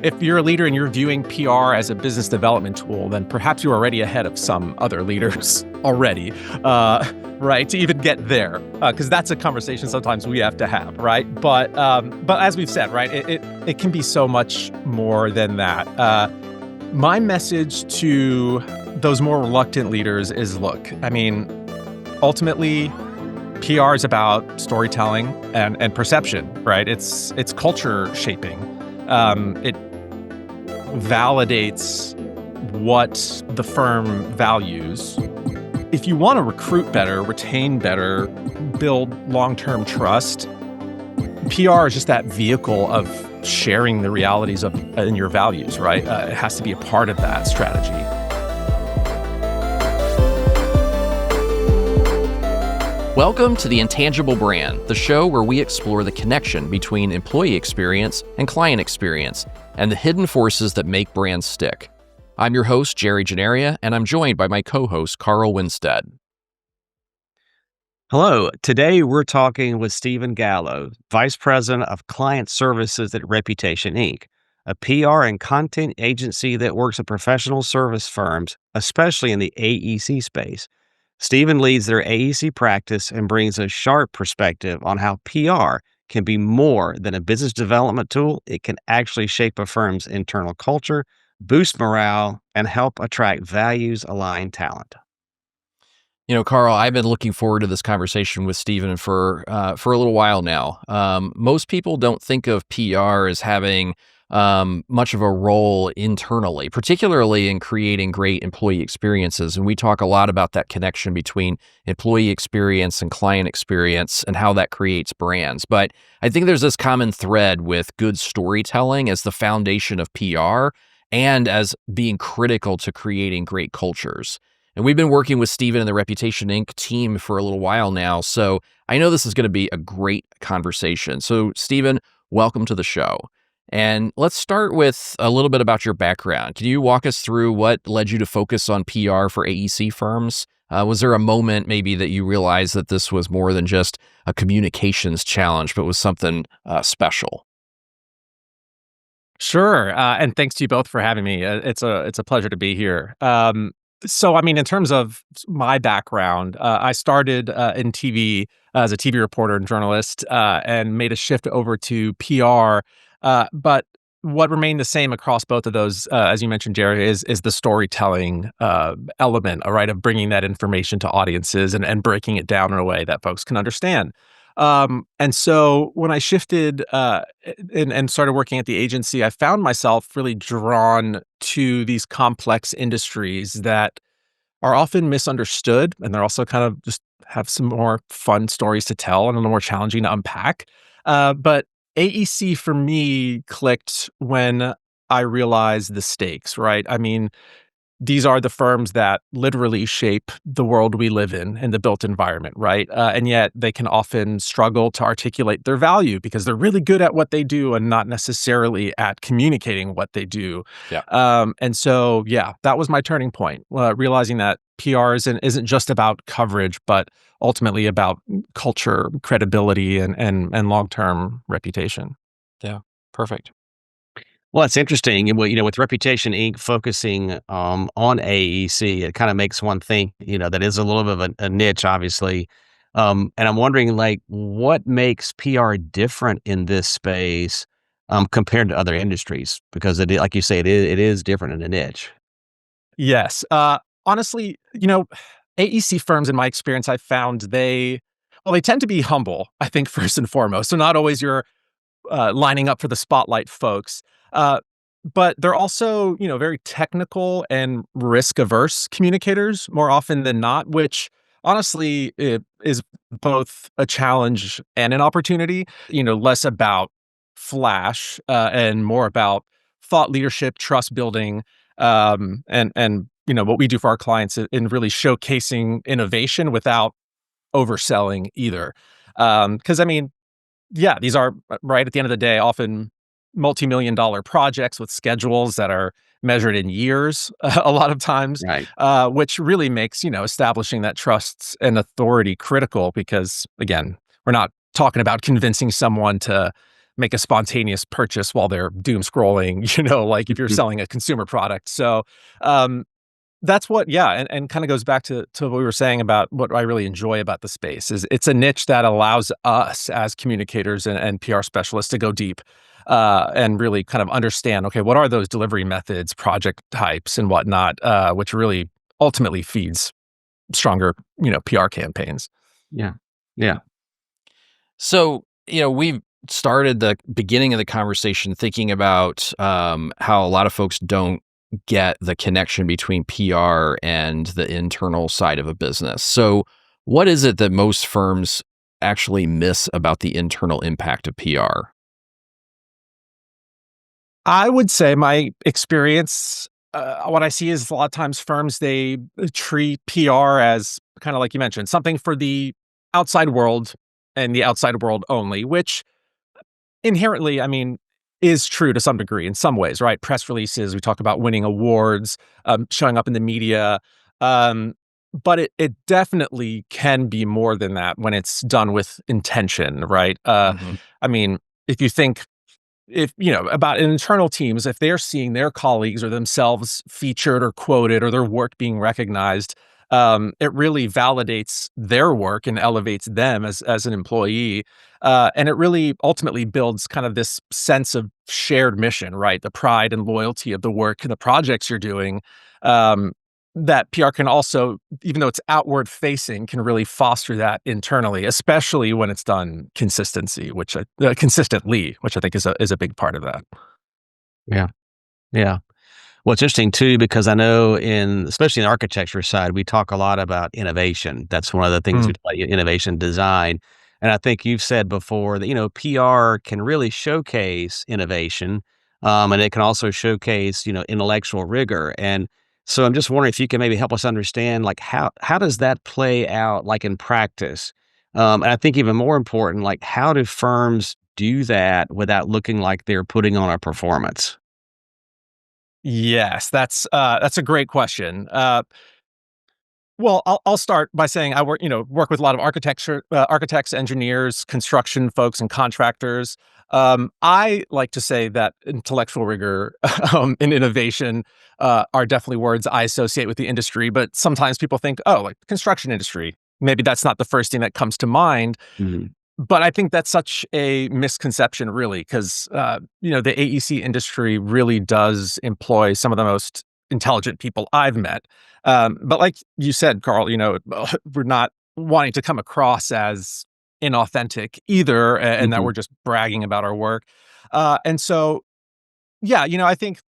If you're a leader and you're viewing PR as a business development tool, then perhaps you're already ahead of some other leaders already, right? To even get there, because that's a conversation sometimes we have to have, right? But as we've said, right, it can be so much more than that. My message to those more reluctant leaders is, look, I mean, ultimately, PR is about storytelling and perception, right? It's culture shaping. It validates what the firm values. If you want to recruit better, retain better, build long-term trust, PR is just that vehicle of sharing the realities of in your values, right? It has to be a part of that strategy. Welcome to the Intangible Brand, the show where we explore the connection between employee experience and client experience and the hidden forces that make brands stick. I'm your host, Jerry Gennaria, and I'm joined by my co-host, Carl Winstead. Hello. Today we're talking with Steven Gallo, Vice President of Client Services at Reputation Inc., a PR and content agency that works with professional service firms, especially in the AEC space. Steven leads their AEC practice and brings a sharp perspective on how PR can be more than a business development tool. It can actually shape a firm's internal culture, boost morale, and help attract values-aligned talent. You know, Carl, I've been looking forward to this conversation with Steven for a little while now. Most people don't think of PR as having much of a role internally, particularly in creating great employee experiences. And we talk a lot about that connection between employee experience and client experience and how that creates brands. But I think there's this common thread with good storytelling as the foundation of PR and as being critical to creating great cultures. And we've been working with Steven and the Reputation Inc. team for a little while now, so I know this is going to be a great conversation. So, Steven, welcome to the show. And let's start with a little bit about your background. Can you walk us through what led you to focus on PR for AEC firms? Was there a moment maybe that you realized that this was more than just a communications challenge, but was something special? Sure, and thanks to you both for having me. It's a pleasure to be here. So, I mean, in terms of my background, I started in TV as a TV reporter and journalist, and made a shift over to PR. But what remained the same across both of those, as you mentioned, Jerry, is the storytelling element, all right, of bringing that information to audiences and breaking it down in a way that folks can understand. And so when I shifted and started working at the agency, I found myself really drawn to these complex industries that are often misunderstood, and they're also kind of just have some more fun stories to tell and a little more challenging to unpack. But AEC for me clicked when I realized the stakes, right? I mean, these are the firms that literally shape the world we live in the built environment, right? And yet they can often struggle to articulate their value because they're really good at what they do and not necessarily at communicating what they do. Yeah. And so, yeah, that was my turning point, realizing that PR isn't just about coverage, but ultimately about culture, credibility, and long-term reputation. Yeah, perfect. Well, it's interesting. With Reputation Inc. focusing on AEC, it kind of makes one think, that is a little bit of a niche, obviously. And I'm wondering, what makes PR different in this space compared to other industries? Because like you say, it is different in a niche. Yes. Honestly, AEC firms, in my experience, I've found they tend to be humble, I think, first and foremost. So not always your lining up for the spotlight folks. But they're also, very technical and risk-averse communicators more often than not, which honestly is both a challenge and an opportunity, less about flash and more about thought leadership, trust building, and what we do for our clients in really showcasing innovation without overselling either. Because I mean, yeah, these are, right at the end of the day, often multi-million-dollar projects with schedules that are measured in years a lot of times, Right. which really makes, establishing that trust and authority critical because, again, we're not talking about convincing someone to make a spontaneous purchase while they're doom scrolling, like if you're Mhm. selling a consumer product. So, um, that's what yeah, and kinda goes back to what we were saying about what I really enjoy about the space is it's a niche that allows us as communicators and PR specialists to go deep, and really kind of understand, okay, what are those delivery methods, project types, and whatnot, which really ultimately feeds stronger, PR campaigns. Yeah. Yeah. So, we've started the beginning of the conversation thinking about how a lot of folks don't get the connection between PR and the internal side of a business. So, what is it that most firms actually miss about the internal impact of PR? I would say my experience, what I see is a lot of times firms, they treat PR as kinda like you mentioned, something for the outside world and the outside world only, which inherently, I mean, is true to some degree in some ways, right? Press releases, we talk about winning awards, showing up in the media, um, but it definitely can be more than that when it's done with intention, right? Hmm. I mean, if you think if about internal teams, if they're seeing their colleagues or themselves featured or quoted or their work being recognized, it really validates their work and elevates them as an employee, and it really ultimately builds kind of this sense of shared mission, right? The pride and loyalty of the work and the projects you're doing. um, that PR can also, even though it's outward facing, can really foster that internally, especially when it's done consistently, which I think is a big part of that. Yeah. Yeah. Well, it's interesting too because I know especially in the architecture side, we talk a lot about innovation. That's one of the things Mm, we talk innovation design. And I think you've said before that, PR can really showcase innovation, and it can also showcase, intellectual rigor. And so I'm just wondering if you can maybe help us understand, like, how does that play out, like, in practice? And I think even more important, like, how do firms do that without looking like they're putting on a performance? yes, that's a great question. Well, I'll start by saying I work with a lot of architects, engineers, construction folks, and contractors. I like to say that intellectual rigor and innovation are definitely words I associate with the industry, but sometimes people think, oh, like construction industry. Maybe that's not the first thing that comes to mind, Mhm. but I think that's such a misconception, really, because the AEC industry really does employ some of the most intelligent people I've met. But like you said, Carl, we're not wanting to come across as inauthentic either, and that Mhm. we're just bragging about our work. And so, yeah, I think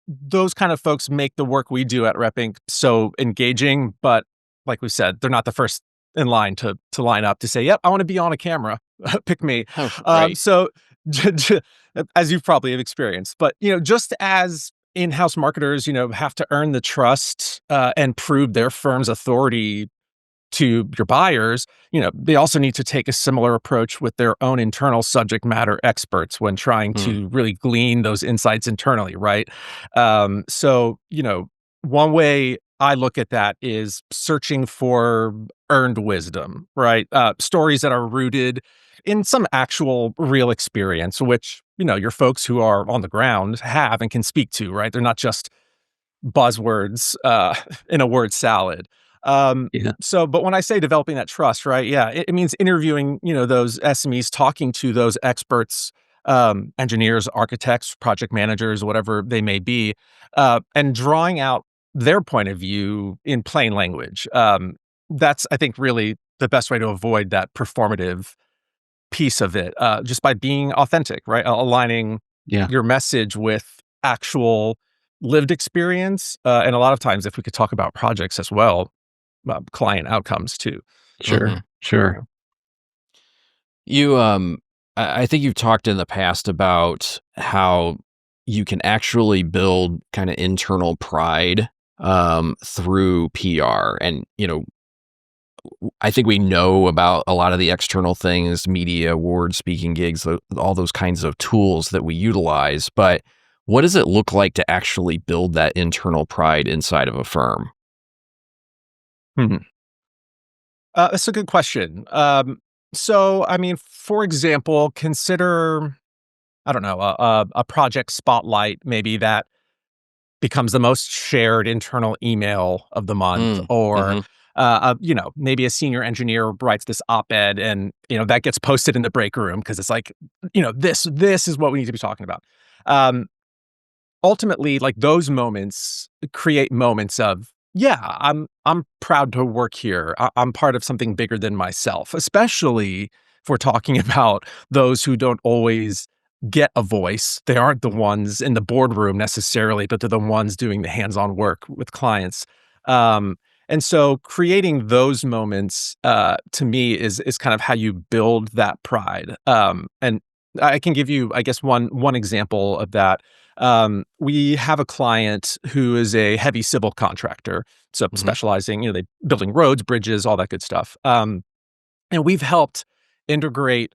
those kind of folks make the work we do at Rep Inc. so engaging, but like we said, they're not the first in line to line up to say, "Yep, I want to be on a camera. Pick me." Oh, right. So, as you probably have experienced, but just as in-house marketers, have to earn the trust and prove their firm's authority to your buyers, they also need to take a similar approach with their own internal subject matter experts when trying Hmm. to really glean those insights internally, right? So, one way I look at that is searching for earned wisdom, right? Stories that are rooted in some actual real experience, which, your folks who are on the ground have and can speak to, right? They're not just buzzwords in a word salad. Um, Yeah. but when I say developing that trust, right? Yeah, it means interviewing, those SMEs, talking to those experts, engineers, architects, project managers, whatever they may be, and drawing out their point of view in plain language. That's, I think, really the best way to avoid that performative piece of it, just by being authentic, right? Aligning Yeah. your message with actual lived experience, and a lot of times, if we could talk about projects as well, client outcomes too. Hmm. Sure. Sure. Yeah. You, I think you've talked in the past about how you can actually build kind of internal pride through PR, and I think we know about a lot of the external things, media, awards, speaking gigs, all those kinds of tools that we utilize. But what does it look like to actually build that internal pride inside of a firm? Mhm. That's a good question. So, I mean, for example, consider. I don't know, a project spotlight maybe that becomes the most shared internal email of the month, Mm, or hmm. maybe a senior engineer writes this op-ed, and that gets posted in the break room because it's like, this is what we need to be talking about. Um, Ultimately, like, those moments create moments of, yeah, I'm proud to work here. I'm part of something bigger than myself, especially if we're talking about those who don't always get a voice. They aren't the ones in the boardroom necessarily, but they're the ones doing the hands-on work with clients. Um, and so creating those moments, to me, is kind of how you build that pride. And I can give you, I guess, one example of that. We have a client who is a heavy civil contractor, so Hmm. specializing, they building roads, bridges, all that good stuff. And we've helped integrate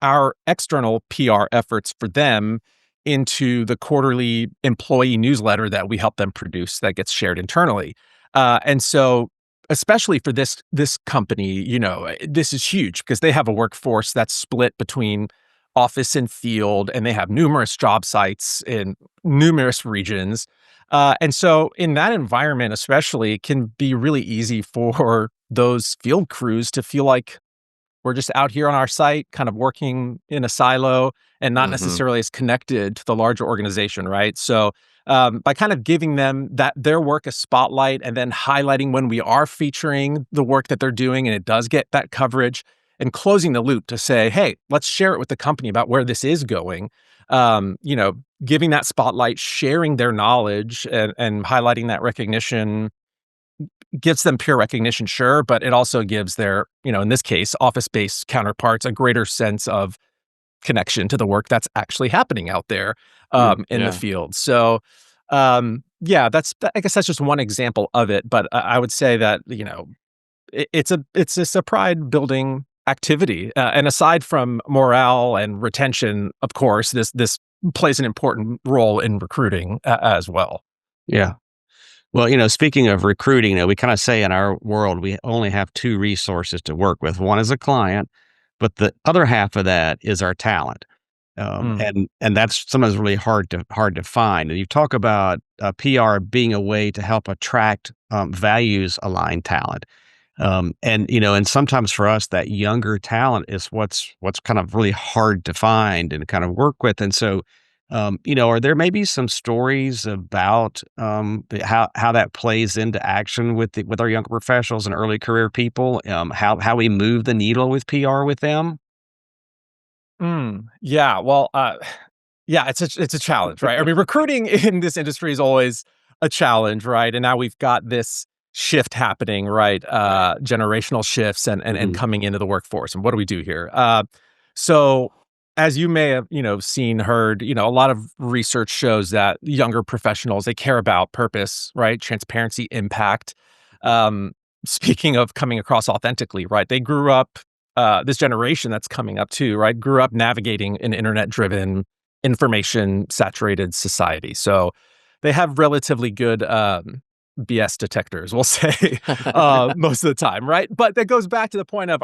our external PR efforts for them into the quarterly employee newsletter that we help them produce that gets shared internally. And so, especially for this company, this is huge because they have a workforce that's split between office and field, and they have numerous job sites in numerous regions. And so, in that environment, especially, it can be really easy for those field crews to feel like we're just out here on our site, kind of working in a silo and not Hmm. necessarily as connected to the larger organization, right? So, by kind of giving them their work a spotlight and then highlighting when we are featuring the work that they're doing and it does get that coverage, and closing the loop to say, hey, let's share it with the company about where this is going. Giving that spotlight, sharing their knowledge, and highlighting that recognition gives them peer recognition, sure, but it also gives their, in this case, office-based counterparts a greater sense of connection to the work that's actually happening out there, in the Yeah. field. So, yeah, I guess that's just one example of it, but I would say that, it's just a pride building activity, and aside from morale and retention, of course, this plays an important role in recruiting, as well. Yeah. Well, speaking of recruiting, we kind of say in our world, we only have two resources to work with. One is a client, but the other half of that is our talent. Mm. And that's sometimes really hard to find. And you talk about PR being a way to help attract values aligned talent. And sometimes for us, that younger talent is what's kind of really hard to find and kind of work with. And so, are there maybe some stories about how that plays into action with our younger professionals and early career people? How we move the needle with PR with them? Yeah, well, yeah, it's a challenge, right? I mean, recruiting in this industry is always a challenge, right? And now we've got this shift happening, right? Right. Generational shifts and Hmm. coming into the workforce. And what do we do here? So as you may have, seen, heard, a lot of research shows that younger professionals, they care about purpose, right? Transparency, impact. Um, Speaking of coming across authentically, right? They grew up, this generation that's coming up too, right? Grew up navigating an internet-driven, information-saturated society. So they have relatively good, BS detectors, we'll say, most of the time, right? But that goes back to the point of,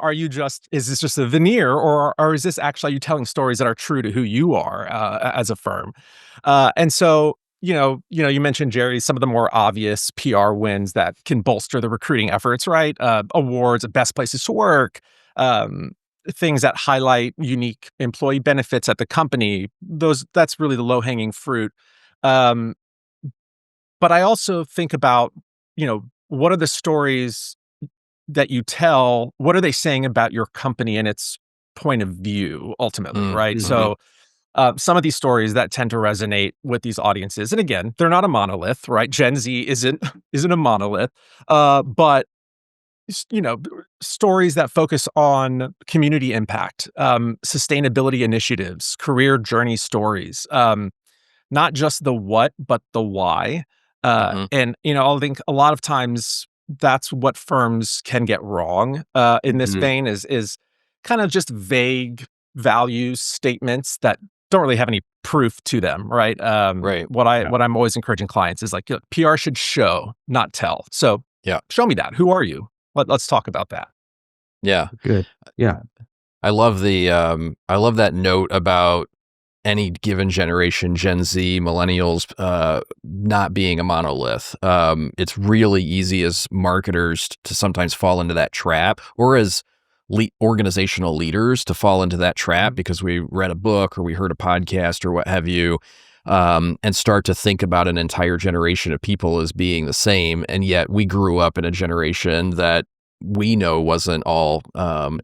is this just a veneer, or is this actually, are you telling stories that are true to who you are, as a firm? And so, you mentioned, Jerry, some of the more obvious PR wins that can bolster the recruiting efforts, right? Awards, best places to work, um, things that highlight unique employee benefits at the company. That's really the low hanging fruit. Um, but I also think about, what are the stories that you tell? What are they saying about your company and its point of view ultimately, Mm, right? hmm. So, some of these stories that tend to resonate with these audiences, and again, they're not a monolith, right? Gen Z isn't isn't a monolith, but stories that focus on community impact, sustainability initiatives, career journey stories, not just the what, but the why. Hmm. And I think a lot of times that's what firms can get wrong, in this Hmm. vein, is kind of just vague value statements that don't really have any proof to them, right? Right. Yeah. What I'm always encouraging clients is like, PR should show, not tell. So Yeah. show me that. Who are you? Let's talk about that. Yeah. Good. Yeah. I love that note about any given generation, Gen Z, millennials, not being a monolith. It's really easy as marketers to sometimes fall into that trap, or as organizational leaders to fall into that trap because we read a book or we heard a podcast or what have you, and start to think about an entire generation of people as being the same. And yet we grew up in a generation that we know wasn't all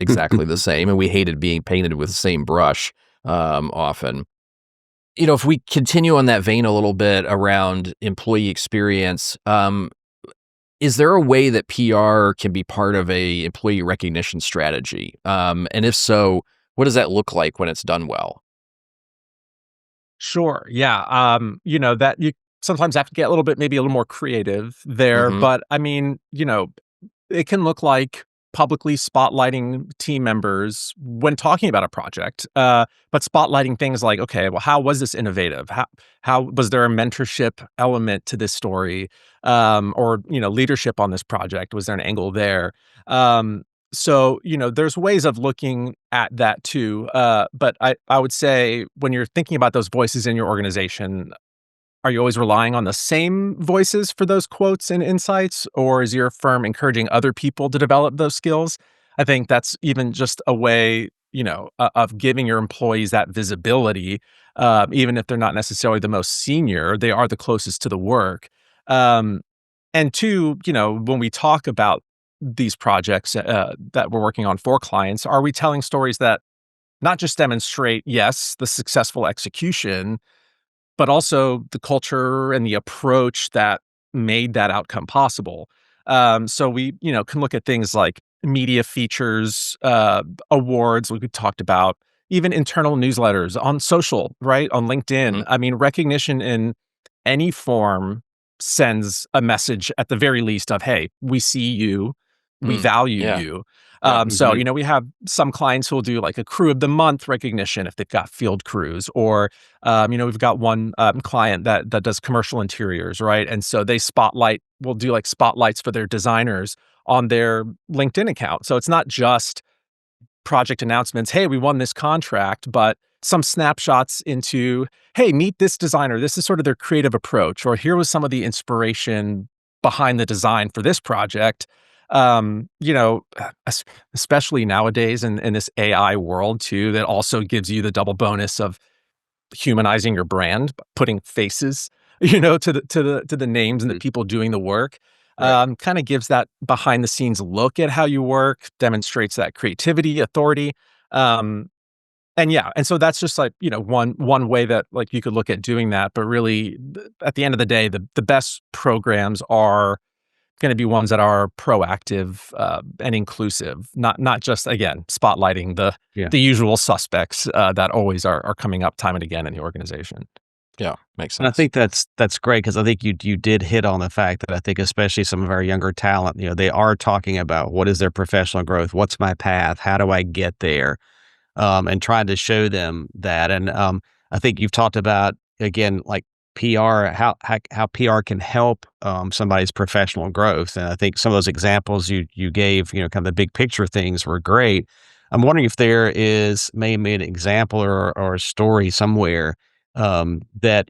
exactly the same, and we hated being painted with the same brush often. If we continue on that vein a little bit around employee experience, is there a way that PR can be part of a employee recognition strategy? And if so, what does that look like when it's done well? Sure. Yeah. That you sometimes have to get a little bit, maybe a little more creative there. Hmm. But I mean, it can look like publicly spotlighting team members when talking about a project, but spotlighting things like, okay, well, how was this innovative? How was there a mentorship element to this story, or leadership on this project? Was there an angle there? So there's ways of looking at that too. But I would say when you're thinking about those voices in your organization, are you always relying on the same voices for those quotes and insights, or is your firm encouraging other people to develop those skills? I think that's even just a way, of giving your employees that visibility, even if they're not necessarily the most senior, they are the closest to the work. Um, and two, when we talk about these projects that we're working on for clients, are we telling stories that not just demonstrate, yes, the successful execution, but also the culture and the approach that made that outcome possible. So we, can look at things like media features, awards, like we talked about, even internal newsletters on social, right? On LinkedIn. Hmm. I mean, recognition in any form sends a message at the very least of, hey, we see you, we Mm. value Yeah. you. Yeah. So, we have some clients who will do like a crew of the month recognition if they've got field crews, or we've got one client that does commercial interiors, right? And so will do like spotlights for their designers on their LinkedIn account. So it's not just project announcements, hey, we won this contract, but some snapshots into, hey, meet this designer. This is sort of their creative approach, or here was some of the inspiration behind the design for this project. Um, you know, Especially nowadays in this AI world too, that also gives you the double bonus of humanizing your brand, putting faces, to the names and the Mhm. people doing the work. Right. Kind of gives that behind the scenes look at how you work, demonstrates that creativity, authority. Um, and so that's just like, one way that like you could look at doing that. But really, at the end of the day, the best programs are going to be ones that are proactive and inclusive, not just again spotlighting the Yeah. the usual suspects that always are coming up time and again in the organization. Yeah. Makes And I sense. think that's great because I think you did hit on the fact that I think especially some of our younger talent, they are talking about what is their professional growth, what's my path, how do I get there, and trying to show them that. And I think you've talked about again like PR, how PR can help somebody's professional growth. And I think some of those examples you gave, kind of the big picture things were great. I'm wondering if there is maybe an example or a story somewhere that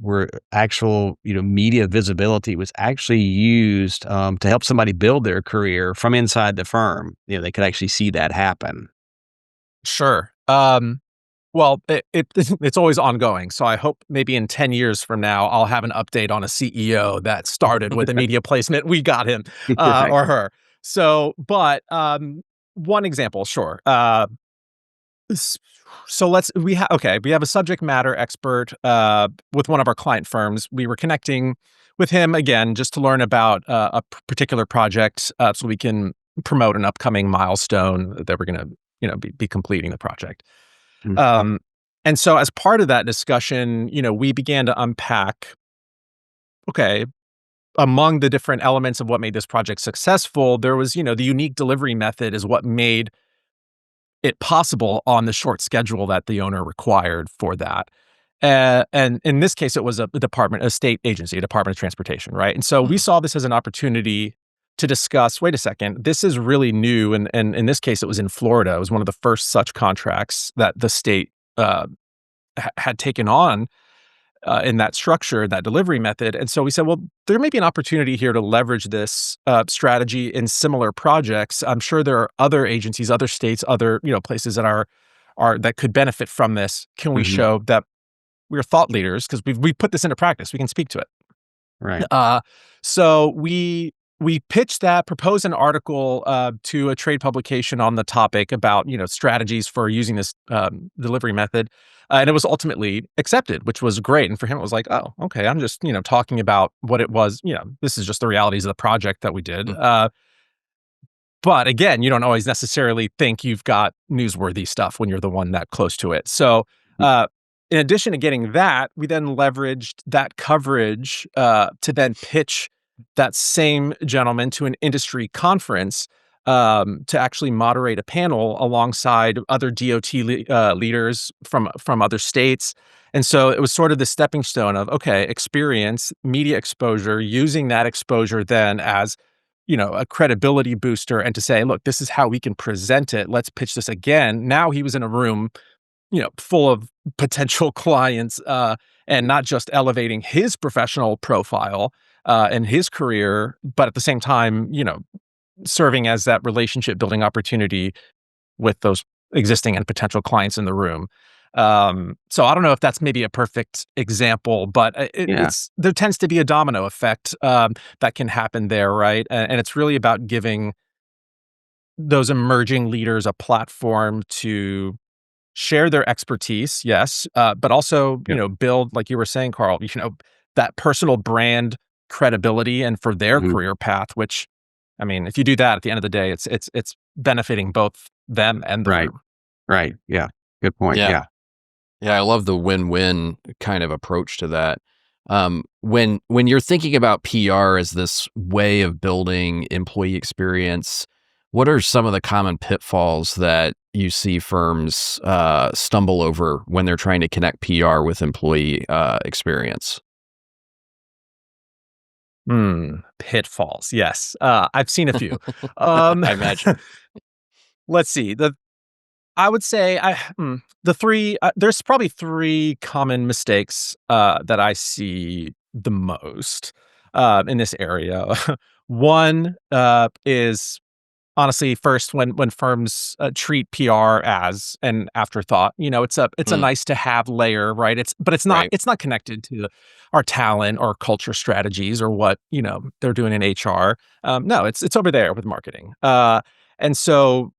where actual media visibility was actually used to help somebody build their career from inside the firm. They could actually see that happen. Sure. Well, it's always ongoing. So I hope maybe in 10 years from now, I'll have an update on a CEO that started with a media placement. We got him Right. or her. So, but one example, sure. S- So we have a subject matter expert with one of our client firms. We were connecting with him again just to learn about particular project, so we can promote an upcoming milestone that we're going to be completing the project. Mm. Um, and so as part of that discussion, we began to unpack, okay, among the different elements of what made this project successful, there was, the unique delivery method is what made it possible on the short schedule that the owner required for that. And in this case, it was a state agency, a Department of Transportation, right? And so we Mhm. saw this as an opportunity to discuss, wait a second, this is really new. And in this case, it was in Florida. It was one of the first such contracts that the state had taken on in that structure, that delivery method. And so we said, well, there may be an opportunity here to leverage this strategy in similar projects. I'm sure there are other agencies, other states, other places that are that could benefit from this. Can we Mhm. show that we're thought leaders because we put this into practice? We can speak to it. Right. Uh, so we pitched that, proposed an article to a trade publication on the topic about strategies for using this delivery method, and it was ultimately accepted, which was great. And for him, it was like, oh, okay, I'm just talking about what it was. This is just the realities of the project that we did. Mm. But again, you don't always necessarily think you've got newsworthy stuff when you're the one that close to it. So, Mm. in addition to getting that, we then leveraged that coverage to then pitch that same gentleman to an industry conference to actually moderate a panel alongside other leaders from other states. And so it was sort of the stepping stone of okay, experience, media exposure, using that exposure then as a credibility booster and to say, look, this is how we can present it. Let's pitch this again. Now he was in a room, full of potential clients, and not just elevating his professional profile and his career, but at the same time, serving as that relationship building opportunity with those existing and potential clients in the room. So I don't know if that's maybe a perfect example, but Yeah. it's there tends to be a domino effect that can happen there, right? And it's really about giving those emerging leaders a platform to share their expertise, yes, but also Yep. build, like you were saying, Carl, that personal brand credibility and for their Mhm. career path. Which, I mean, if you do that at the end of the day, it's benefiting both them and the Right. firm. Right. Yeah. Good point. Yeah. Yeah. Yeah, I love the win-win kind of approach to that. When you're thinking about PR as this way of building employee experience, what are some of the common pitfalls that you see firms stumble over when they're trying to connect PR with employee experience? Pitfalls. Yes, I've seen a few. Um, I imagine. let's see. I would say the three. There's probably three common mistakes that I see the most in this area. One is honestly first when firms treat PR as an afterthought. It's a Mm, nice to have layer, right? But right. it's not connected to our talent or culture strategies or what they're doing in HR. No, it's over there with marketing. And so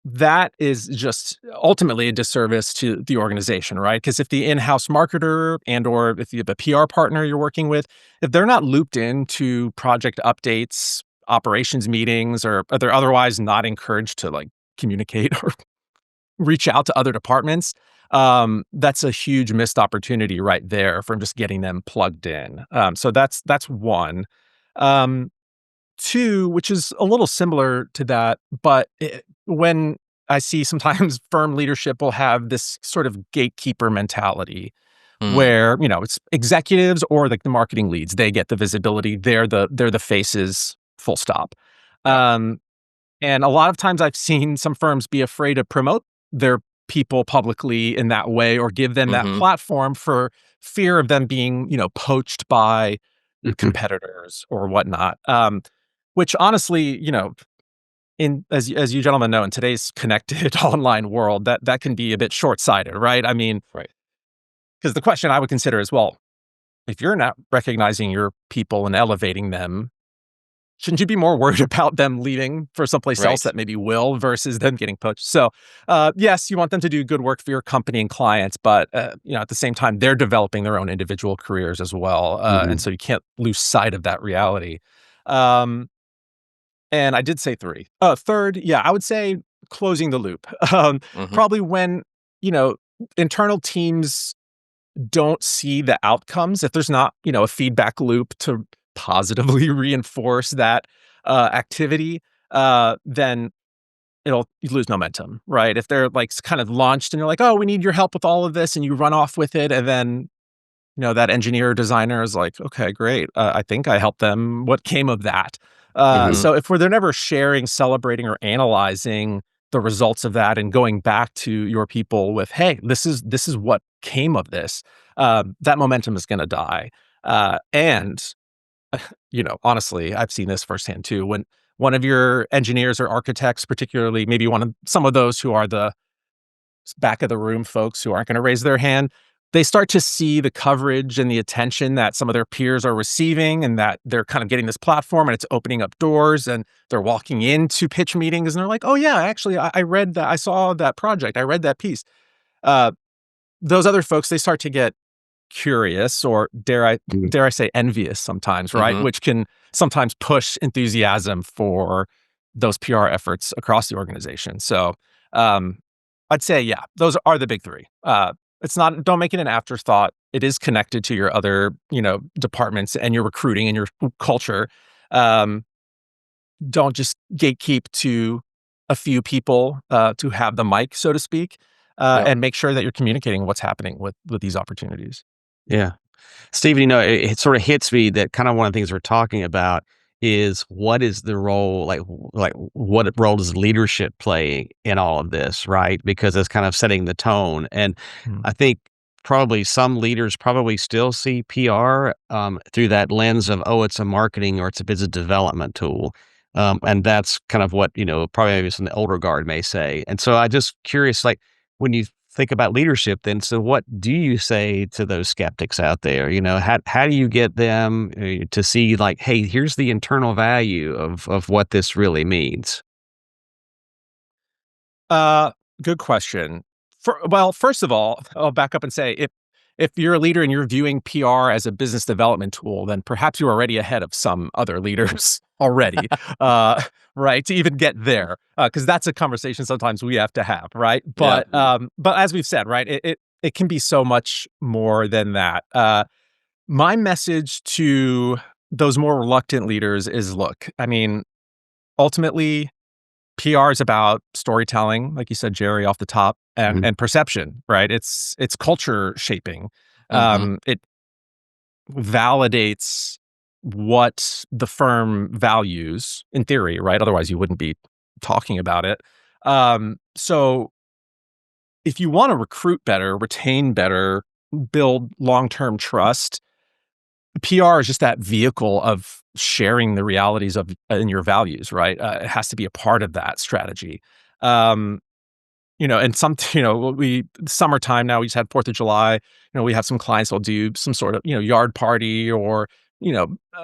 that is just ultimately a disservice to the organization, right? Because if the in-house marketer and or if you have a PR partner you're working with, if they're not looped into project updates, operations meetings, or they're otherwise not encouraged to like communicate or reach out to other departments, that's a huge missed opportunity right there from just getting them plugged in. So that's one. Um, Two, which is a little similar to that, but when I see sometimes firm leadership will have this sort of gatekeeper mentality Mm, where, it's executives or like the marketing leads, they get the visibility, they're the faces, full stop. yeah. Um, and a lot of times I've seen some firms be afraid to promote their people publicly in that way or give them that Hmm. platform for fear of them being, poached by Mhm. competitors or whatnot. Which honestly, in as you gentlemen know, in today's connected online world, that can be a bit short-sighted, right? I mean, Right. because the question I would consider is, well, if you're not recognizing your people and elevating them, shouldn't you be more worried about them leaving for someplace else Right. that maybe will versus them getting poached? So, yes, you want them to do good work for your company and clients, but at the same time, they're developing their own individual careers as well, and Mhm. so you can't lose sight of that reality. Um, And I did say 3. Third, yeah, I would say closing the loop. Hmm. Probably when, you know, internal teams don't see the outcomes, if there's not, a feedback loop to positively reinforce that, activity, then you lose momentum, right? If they're, like, kind of launched and you're like, "Oh, we need your help with all of this," and you run off with it, and then, that engineer or designer is like, "Okay, great. I think I helped them. What came of that?" Mhm. So if they're never sharing, celebrating, or analyzing the results of that and going back to your people with, "Hey, this is what came of this," that momentum is gonna die. And honestly, I've seen this firsthand too. When one of your engineers or architects, particularly maybe some of those who are the back of the room folks who aren't going to raise their hand, they start to see the coverage and the attention that some of their peers are receiving, and that they're kind of getting this platform and it's opening up doors, and they're walking into pitch meetings and they're like, "Oh yeah, actually, I read that, I saw that project, I read that piece." Uh, those other folks, they start to get curious, or Mhm. dare I say envious sometimes, right? Mhm. Which can sometimes push enthusiasm for those PR efforts across the organization. So, um, I'd say, yeah, those are the big three. It's not, don't make it an afterthought. It is connected to your other, departments and your recruiting and your culture. Um, don't just gatekeep to a few people to have the mic, so to speak, Yep. and make sure that you're communicating what's happening with these opportunities. Yeah. Stephen, it sort of hits me that kind of one of the things we're talking about is what is the role, like what role does leadership play in all of this, right? Because it's kind of setting the tone. And Mm. I think probably some leaders probably still see PR through that lens of, oh, it's a marketing or it's a business development tool. And that's kind of what, probably maybe some of the older guard may say. And so I just curious, like, when you think about leadership then, so what do you say to those skeptics out there? How do you get them to see, like, hey, here's the internal value of what this really means? Uh, Good question. Well, first of all, I'll back up and say, if you're a leader and you're viewing PR as a business development tool, then perhaps you're already ahead of some other leaders already, right? To even get there, because that's a conversation sometimes we have to have, right? Yeah. But as we've said, right, it can be so much more than that. My message to those more reluctant leaders is, look, I mean, ultimately, PR is about storytelling, like you said, Jerry, off the top, and Mhm. perception, right? It's culture shaping. Mhm. It validates what the firm values in theory, right? Otherwise, you wouldn't be talking about it. So if you want to recruit better, retain better, build long-term trust, PR is just that vehicle of sharing the realities of and your values, right? It has to be a part of that strategy. Um, and we summertime now. We just had 4th of July. We have some clients that'll do some sort of yard party or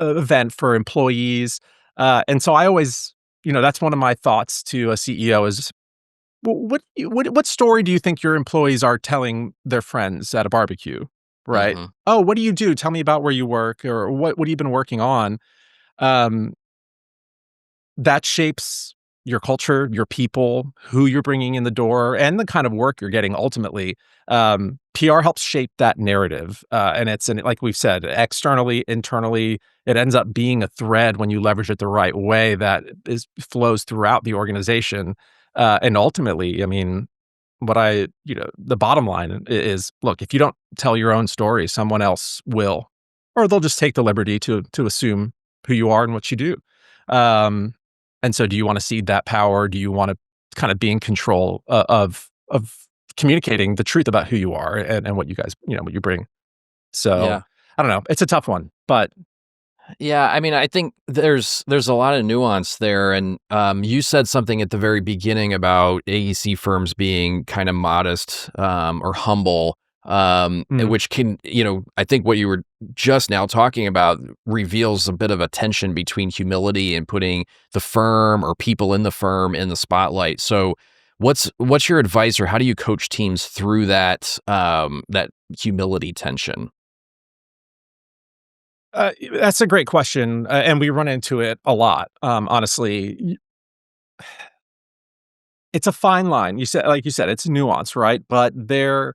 event for employees. And so I always, that's one of my thoughts to a CEO is, what story do you think your employees are telling their friends at a barbecue, right? Mhm. Oh, what do you do? Tell me about where you work, or what have you been working on? Um, that shapes your culture, your people, who you're bringing in the door, and the kind of work you're getting ultimately. PR helps shape that narrative. And like we've said, externally, internally, it ends up being a thread when you leverage it the right way that flows throughout the organization. And ultimately, I mean, the bottom line is, look, if you don't tell your own story, someone else will, or they'll just take the liberty to assume who you are and what you do. Um, and so, do you want to cede that power? Do you want to kind of be in control of communicating the truth about who you are and what you guys, what you bring? So, Yeah. I don't know. It's a tough one, but Yeah, I mean, I think there's a lot of nuance there, and you said something at the very beginning about AEC firms being kind of modest or humble, mm, which can, I think what you were just now talking about reveals a bit of a tension between humility and putting the firm or people in the firm in the spotlight. So, what's your advice, or how do you coach teams through that humility tension? that's a great question, and we run into it a lot. Honestly, it's a fine line. Like you said, it's nuance, right? But there's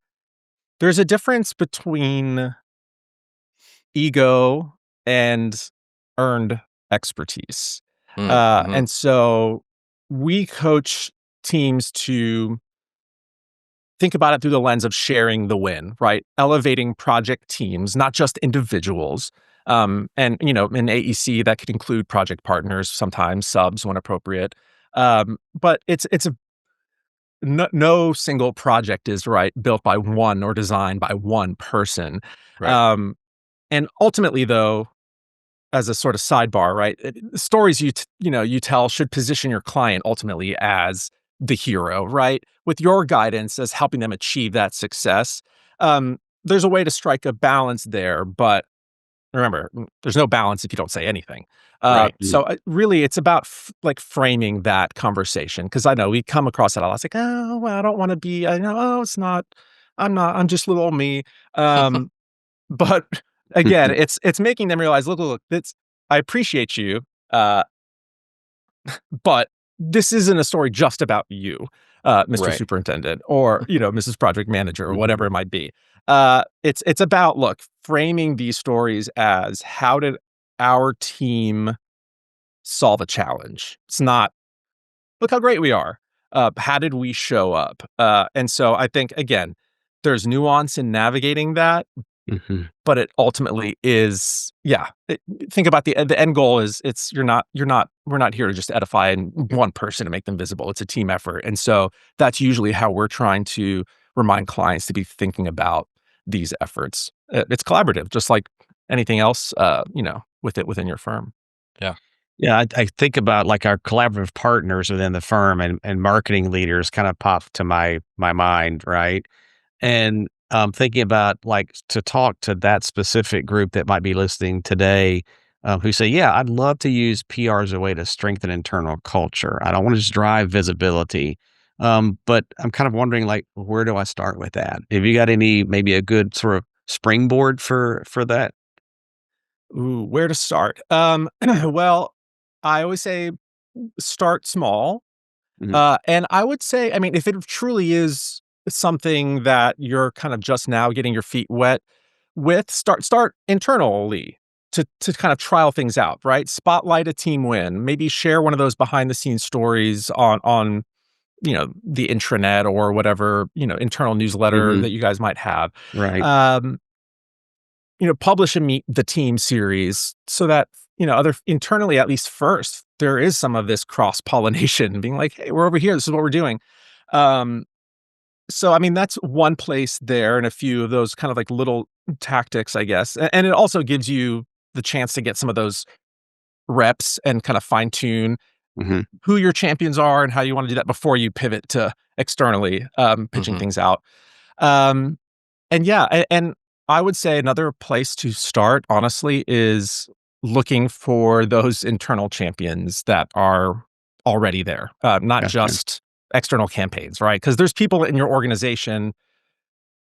a difference between ego and earned expertise. Mm-hmm. And so we coach teams to think about it through the lens of sharing the win, right? Elevating project teams, not just individuals. And in AEC that could include project partners, sometimes subs when appropriate. But it's no single project is built by one or designed by one person. Right. Um, and ultimately, though, as a sort of sidebar, stories you tell should position your client ultimately as the hero, right? With your guidance as helping them achieve that success. There's a way to strike a balance there, but remember, there's no balance if you don't say anything. Right. Really, it's about framing that conversation because I know we come across it a lot. It's like, oh, well, I don't want to be. I know, oh, it's not. I'm not. I'm just little me. Um, but again, it's making them realize, look, it's I appreciate you, uh, but this isn't a story just about you, Mr. Right. Superintendent, or Mrs. Project Manager, or Mhm. whatever it might be. It's about framing these stories as how did our team solve a challenge. It's not look how great we are. How did we show up? And so I think again, there's nuance in navigating that, Mhm. but it ultimately is, think about the end goal is it's we're not here to just edify one person to make them visible. It's a team effort. And so that's usually how we're trying to remind clients to be thinking about these efforts. It's collaborative, just like anything else, within your firm. Yeah. Yeah, I think about like our collaborative partners within the firm and marketing leaders kind of pop to my mind, right? And thinking about like to talk to that specific group that might be listening today, who say, "Yeah, I'd love to use PR as a way to strengthen internal culture. I don't want to just drive visibility." But I'm kind of wondering, like, where do I start with that? Have you got any maybe a good sort of springboard for that? Ooh, where to start? Well, I always say start small. Mhm. And I would say, I mean, if it truly is something that you're kind of just now getting your feet wet with, start internally to kind of trial things out, right? Spotlight a team win. Maybe share one of those behind the scenes stories on the intranet or whatever internal newsletter Mhm. that you guys might have. Right. Um, publish a meet the team series so that, other internally, at least first, there is some of this cross pollination being like, hey, we're over here. This is what we're doing. Um, so, I mean, that's one place there and a few of those kind of like little tactics, I guess. And it also gives you the chance to get some of those reps and kind of fine tune Mhm. who your champions are and how you want to do that before you pivot to externally pitching Mhm. things out. Um, and yeah, and I would say another place to start, honestly, is looking for those internal champions that are already there, not Gotcha. just external campaigns, right? Because there's people in your organization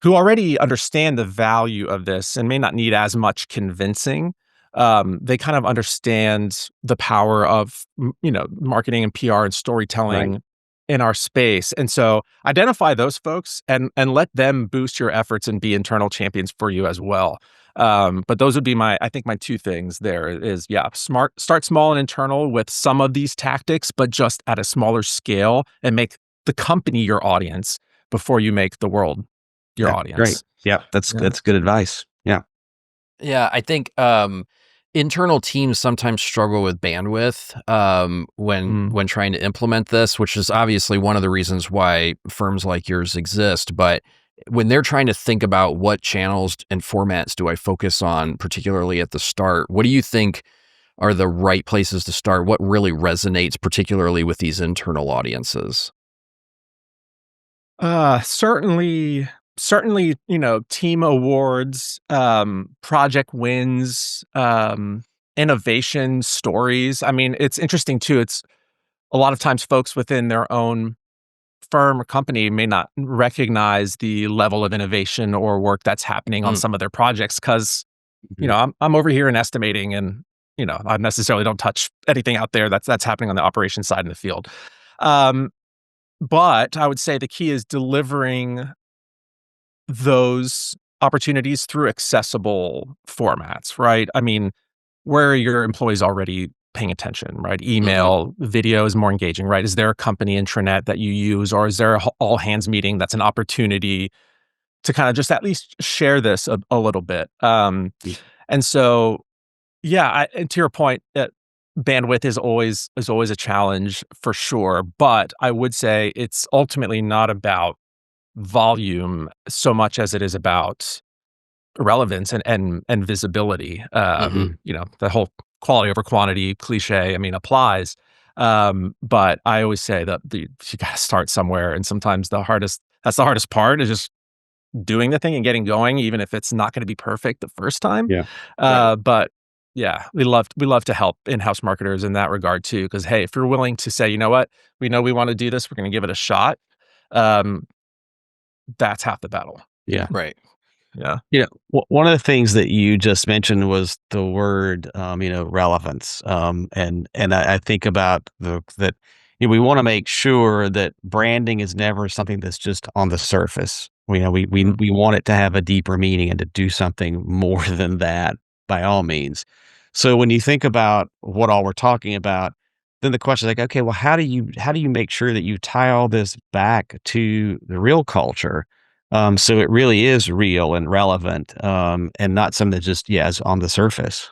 who already understand the value of this and may not need as much convincing. They kind of understand the power of marketing and PR and Right. storytelling in our space, and so identify those folks and let them boost your efforts and be internal champions for you as well. But those would be I think my two things there is start small and internal with some of these tactics, but just at a smaller scale and make the company your audience before you make the world your Yeah, great. audience. Yeah, Yeah. that's good advice. Yeah. Yeah, I think internal teams sometimes struggle with bandwidth Mm. when trying to implement this, which is obviously one of the reasons why firms like yours exist. But when they're trying to think about what channels and formats do I focus on, particularly at the start, what do you think are the right places to start? What really resonates, particularly with these internal audiences? Certainly, team awards, project wins, innovation stories. I mean, it's interesting too. It's a lot of times folks within their own firm or company may not recognize the level of innovation or work that's happening on Mm, some of their projects because, Mhm. I'm over here in estimating and, I necessarily don't touch anything out there that's happening on the operations side in the field. Um, but I would say the key is delivering those opportunities through accessible formats, right? I mean, where are your employees already paying attention, right? mhm, Email, video is more engaging, right? Is there a company intranet that you use, or is there a all hands meeting that's an opportunity to kind of just at least share this a little bit? Mm. And so, yeah, and to your point, bandwidth is always a challenge for sure, but I would say it's ultimately not about volume so much as it is about relevance and visibility. Mhm. The whole quality over quantity cliche, I mean, applies. But I always say that you got to start somewhere, and sometimes that's the hardest part is just doing the thing and getting going, even if it's not going to be perfect the first time. Yeah. Right. But yeah, we love to help in-house marketers in that regard too. Because hey, if you're willing to say, you know what, we know we want to do this, we're going to give it a shot. Um, that's half the battle. Yeah. Right. Yeah. One of the things that you just mentioned was the word, relevance. And I think about that, we want to make sure that branding is never something that's just on the surface. Mhm. We want it to have a deeper meaning and to do something more than that by all means. So when you think about what all we're talking about, then the question is like, okay, well, how do you make sure that you tie all this back to the real culture? So it really is real and relevant, and not something that just, yeah, is on the surface.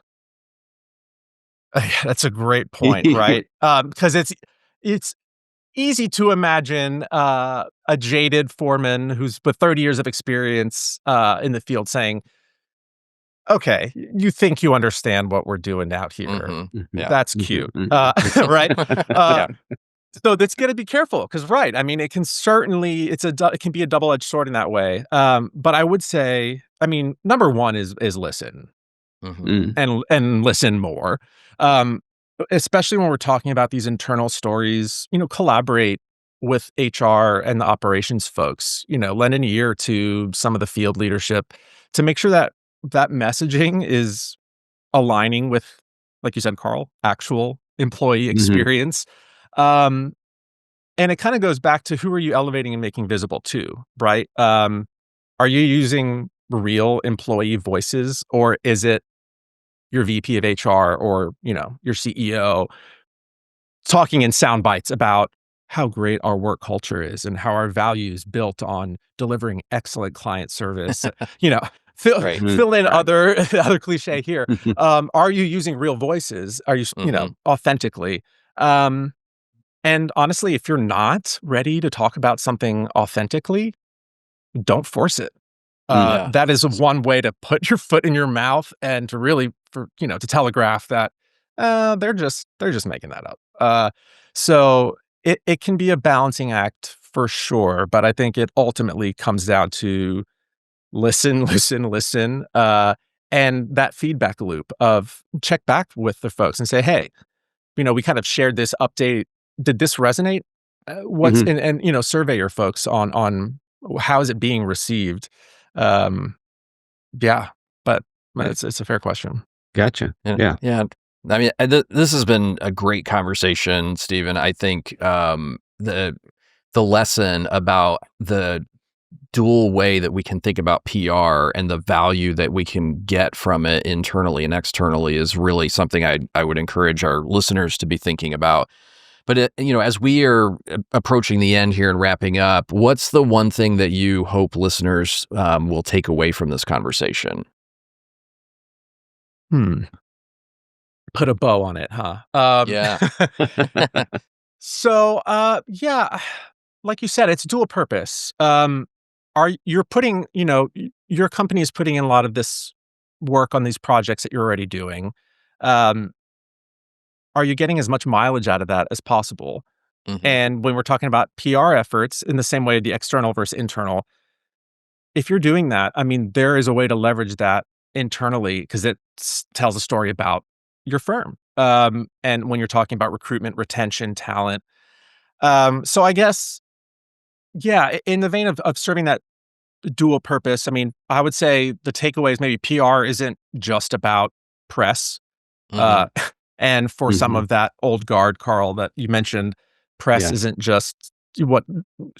That's a great point, right? Because it's easy to imagine a jaded foreman who's with 30 years of experience in the field saying, "Okay, you think you understand what we're doing out here? Mhm. Mhm, Yeah. That's mhm, cute," mhm. right? Uh, Yeah. so that's gotta be careful because, right, I mean, it can be a double-edged sword in that way. But I would say, I mean, number one is listen. Mhm. Mm, And listen more. Um, Especially when we're talking about these internal stories, collaborate with HR and the operations folks, lend an ear to some of the field leadership to make sure that that messaging is aligning with, like you said, Carl, actual employee mhm, experience. Um, and it kind of goes back to who are you elevating and making visible to, right? Are you using real employee voices, or is it your VP of HR or, your CEO talking in sound bites about how great our work culture is and how our values built on delivering excellent client service. You know, fill Right. mhm, fill in Right. other cliche here. Are you using real voices? Are you, Mhm. authentically? Um, and honestly, if you're not ready to talk about something authentically, don't force it. mm, Yeah. That is one way to put your foot in your mouth and to really to telegraph that, they're just making that up. So it can be a balancing act for sure, but I think it ultimately comes down to listen, listen, listen, and that feedback loop of check back with the folks and say, "Hey, we kind of shared this update. Did this resonate? What's mhm, and survey your folks on how is it being received?" Um, yeah, but yeah, it's a fair question. gotcha, Yeah. yeah, Yeah. I mean, this has been a great conversation, Stephen. I think the lesson about the dual way that we can think about PR and the value that we can get from it internally and externally is really something I would encourage our listeners to be thinking about. But as we are approaching the end here and wrapping up, what's the one thing that you hope listeners will take away from this conversation? Hmm, put a bow on it, huh? Yeah. Yeah, like you said, it's dual purpose. You're putting, your company is putting in a lot of this work on these projects that you're already doing. Um, are you getting as much mileage out of that as possible? Hmm. And when we're talking about PR efforts in the same way, the external versus internal, if you're doing that, I mean, there is a way to leverage that internally because it tells a story about your firm. And when you're talking about recruitment, retention, talent. So I guess, yeah, in the vein of serving that dual purpose, I mean, I would say the takeaways maybe PR isn't just about press. Hmm. Uh, and for some mhm, of that old guard, Carl, that you mentioned, press yeah, isn't just what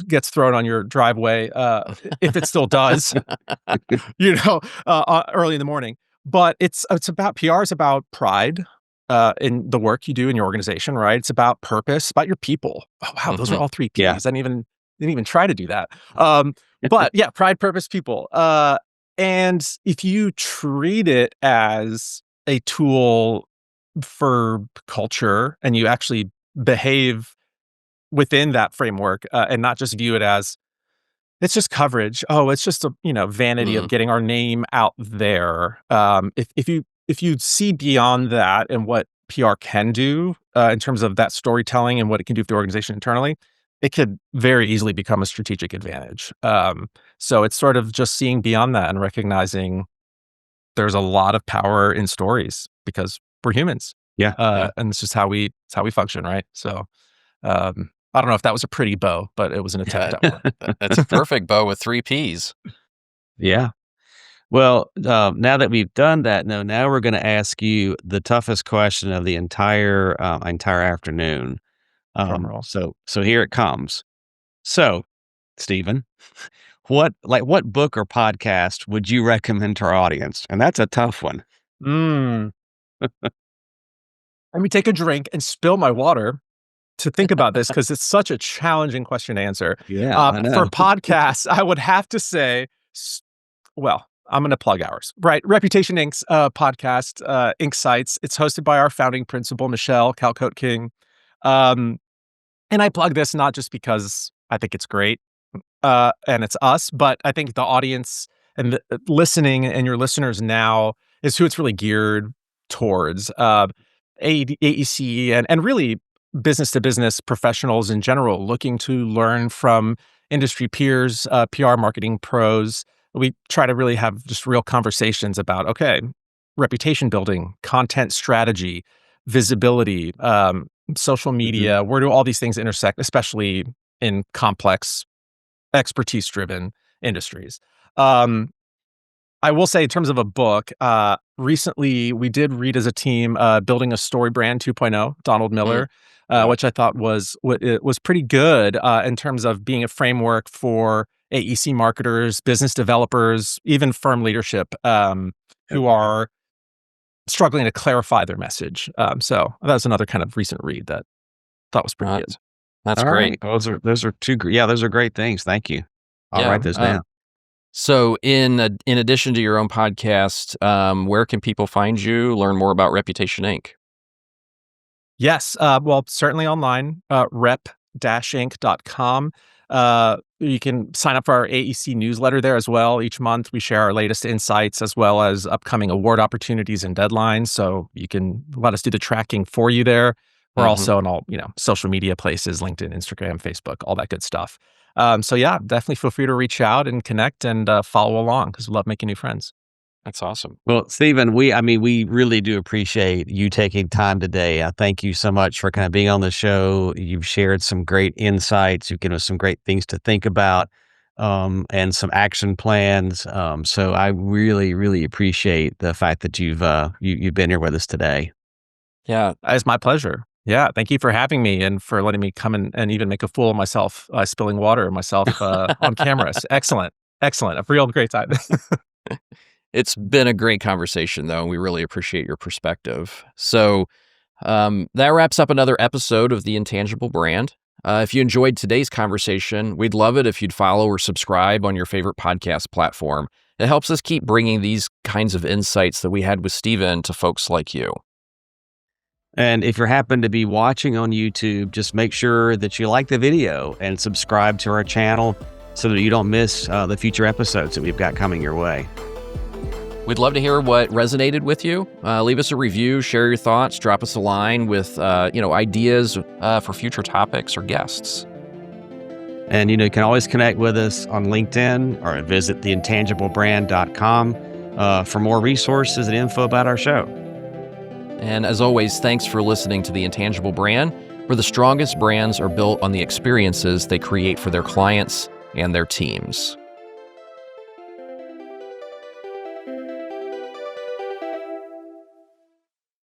gets thrown on your driveway, if it still does, early in the morning. But it's about PR is about pride in the work you do in your organization, right? It's about purpose, about your people. Oh wow, those are Hmm. all three yeah, P's. I didn't even try to do that. But yeah, pride, purpose, people. And if you treat it as a tool for culture and you actually behave within that framework, and not just view it as it's just coverage. Oh, it's just a vanity of Mm, getting our name out there. If you see beyond that and what PR can do in terms of that storytelling and what it can do for the organization internally, it could very easily become a strategic advantage. So it's sort of just seeing beyond that and recognizing there's a lot of power in stories because we're humans, Yeah. yeah. and it's how we function, right? So I don't know if that was a pretty bow, but it was an attempt Yeah, at one. that's a perfect bow with 3 Ps. Yeah. Well, now that we've done that, now we're going to ask you the toughest question of the entire afternoon. Drum roll. So here it comes. So, Stephen, what book or podcast would you recommend to our audience? And that's a tough one. Mm. Let me take a drink and spill my water to think about this because it's such a challenging question to answer. Yeah, I For know. podcasts, I would have to say, well, I'm going to plug ours, right? Reputation Inc.'s podcast, Inc. Sites. It's hosted by our founding principal, Michelle Calcote King. Um, and I plug this not just because I think it's great, and it's us, but I think the audience and listening and your listeners now is who it's really geared towards. AEC and really business to business professionals in general looking to learn from industry peers, PR marketing pros. We try to really have just real conversations about, okay, reputation building, content strategy, visibility, social Mhm. media. Where do all these things intersect, especially in complex expertise driven industries? Um, I will say in terms of a book, recently we did read as a team, Building a Story Brand 2.0, Donald Mm, Miller, yeah. which I thought was pretty good, in terms of being a framework for AEC marketers, business developers, even firm leadership, who Okay. are struggling to clarify their message. So that was another kind of recent read that I thought was pretty Uh, good. that's All great. right. Those are yeah, those are great things. Thank you. I'll Yeah, write those down. so in addition to your own podcast, where can people find you, learn more about Reputation Inc.? Yes, well, certainly online, rep-inc.com. You can sign up for our AEC newsletter there as well. Each month, we share our latest insights as well as upcoming award opportunities and deadlines. So you can let us do the tracking for you there. We're Mhm. also on all social media places: LinkedIn, Instagram, Facebook, all that good stuff. So yeah, definitely feel free to reach out and connect and follow along because we love making new friends. That's awesome. Well, Stephen, we really do appreciate you taking time today. I thank you so much for kind of being on the show. You've shared some great insights. You've given us some great things to think about, and some action plans. So I really, really appreciate the fact that you've been here with us today. Yeah. It's my pleasure. Yeah, thank you for having me and for letting me come in and even make a fool of myself, spilling water on myself on camera. Excellent, excellent. A real great time. It's been a great conversation, though, and we really appreciate your perspective. So, that wraps up another episode of The Intangible Brand. If you enjoyed today's conversation, we'd love it if you'd follow or subscribe on your favorite podcast platform. It helps us keep bringing these kinds of insights that we had with Steven to folks like you. And if you happen to be watching on YouTube, just make sure that you like the video and subscribe to our channel so that you don't miss the future episodes that we've got coming your way. We'd love to hear what resonated with you. Leave us a review, share your thoughts, drop us a line with ideas for future topics or guests. And you can always connect with us on LinkedIn or visit theintangiblebrand.com for more resources and info about our show. And as always, thanks for listening to The Intangible Brand, where the strongest brands are built on the experiences they create for their clients and their teams.